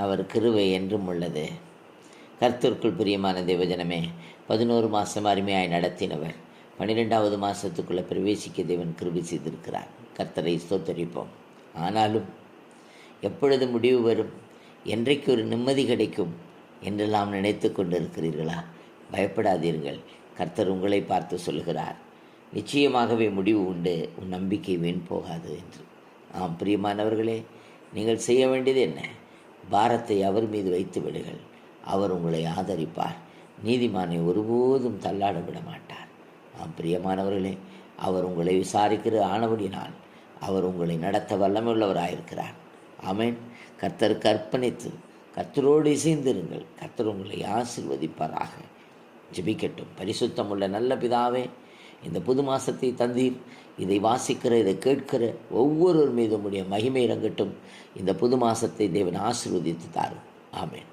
அவர் கிருபை என்றும் உள்ளது. கர்த்தருக்குள் பிரியமான தேவஜனமே, 11 மாதம் அருமையாய் நடத்தினவர் 12வது மாதத்துக்குள்ளே பிரவேசிக்க தேவன் கிருபை செய்திருக்கிறார். கர்த்தரை ஸ்தோத்தரிப்போம். ஆனாலும் எப்பொழுது முடிவு வரும், என்றைக்கு ஒரு நிம்மதி கிடைக்கும் என்றெல்லாம் நினைத்து கொண்டிருக்கிறீர்களா? பயப்படாதீர்கள். கர்த்தர் உங்களை பார்த்து சொல்கிறார், நிச்சயமாகவே முடிவு உண்டு, உன் நம்பிக்கை வீண் போகாது என்று. ஆம் பிரியமானவர்களே, நீங்கள் செய்ய வேண்டியது என்ன? பாரத்தை அவர் மீது வைத்து விடுங்கள். அவர் உங்களை ஆதரிப்பார். நீதிமானை ஒருபோதும் தள்ளாட விட மாட்டார். ஆம் பிரியமானவர்களே, அவர் உங்களை விசாரிக்கிற ஆனபடினால் அவர் உங்களை நடத்த வல்லமையுள்ளவராயிருக்கிறார். ஆமேன். கர்த்தருக்கு அர்ப்பணித்து கர்த்தரோடு இசைந்திருங்கள். கர்த்தர் உங்களை ஆசீர்வதிப்பாராக. ஜெபிக்கட்டும். பரிசுத்தமுள்ள நல்ல பிதாவே, இந்த புது மாதத்தை தந்தீர். இதை வாசிக்கிற, இதை கேட்கிற ஒவ்வொருவர் மீதும் உடைய மகிமை இறங்கட்டும். இந்த புது மாதத்தை தேவன் ஆசீர்வதித்து தாரும். ஆமேன்.